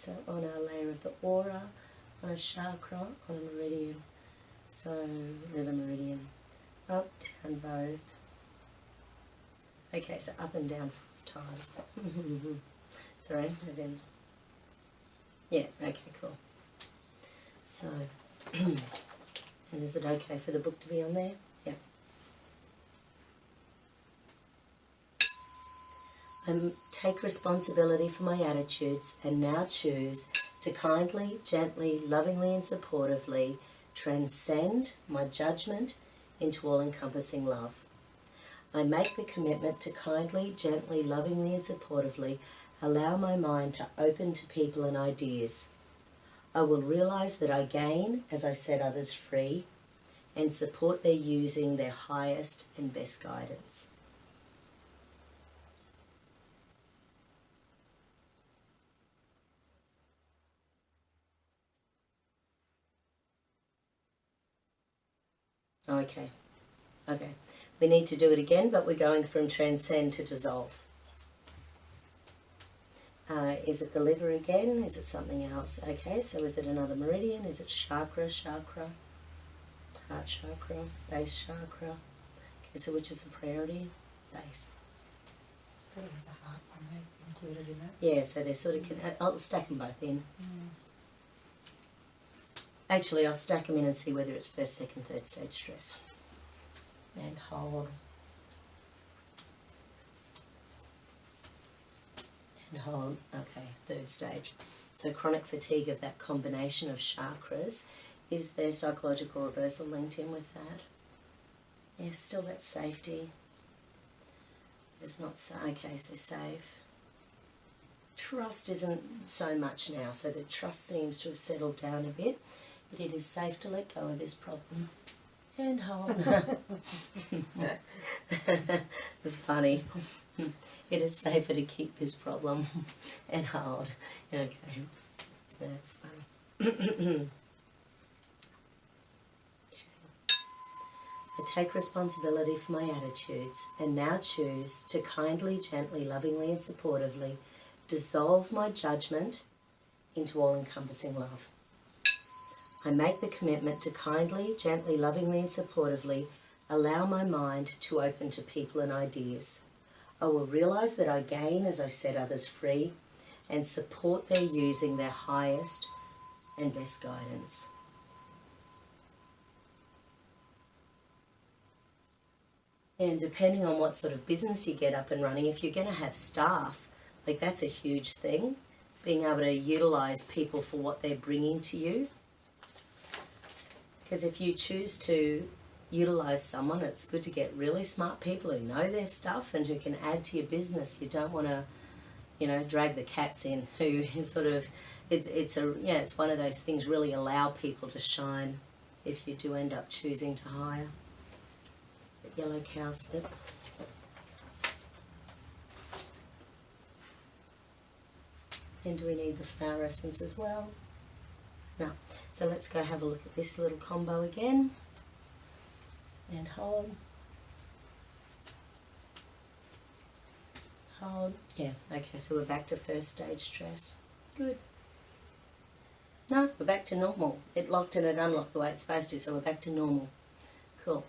So on our layer of the aura, on a chakra, on a meridian. So liver meridian, up, down both. Okay, so up and down 5 times. Sorry, as in, yeah, okay, cool. So, and is it okay for the book to be on there? Yeah. I take responsibility for my attitudes and now choose to kindly, gently, lovingly and supportively transcend my judgment into all-encompassing love. I make the commitment to kindly, gently, lovingly and supportively allow my mind to open to people and ideas. I will realize that I gain as I set others free and support their using their highest and best guidance. Okay. We need to do it again, but we're going from transcend to dissolve. Is it the liver again? Is it something else? Okay, so is it another meridian? Is it chakra, heart chakra, base chakra? Okay, so which is the priority? Base. But was the heart one included in that? Yeah, so they're sort of, I'll stack them both in. Actually, I'll stack them in and see whether it's first, second, third stage stress. And hold. And hold. Okay, third stage. So chronic fatigue of that combination of chakras. Is there psychological reversal linked in with that? Yeah, still that safety. It's not so, okay, so safe. Trust isn't so much now, so the trust seems to have settled down a bit. But it is safe to let go of this problem. And hold. It's funny. It is safer to keep this problem and hold. Okay, that's funny. I take responsibility for my attitudes and now choose to kindly, gently, lovingly and supportively dissolve my judgment into all-encompassing love. I make the commitment to kindly, gently, lovingly and supportively allow my mind to open to people and ideas. I will realize that I gain as I set others free and support their using their highest and best guidance. And depending on what sort of business you get up and running, if you're going to have staff, like that's a huge thing, being able to utilize people for what they're bringing to you. Because if you choose to utilize someone, it's good to get really smart people who know their stuff and who can add to your business. You don't want to, you know, drag the cats in who sort of, it's one of those things, really allow people to shine if you do end up choosing to hire. Yellow cowslip. And do we need the flower essence as well? No. So let's go have a look at this little combo again. And hold. Hold. Yeah, okay, so we're back to first stage stress. Good. No, we're back to normal. It locked and it unlocked the way it's supposed to, so we're back to normal. Cool.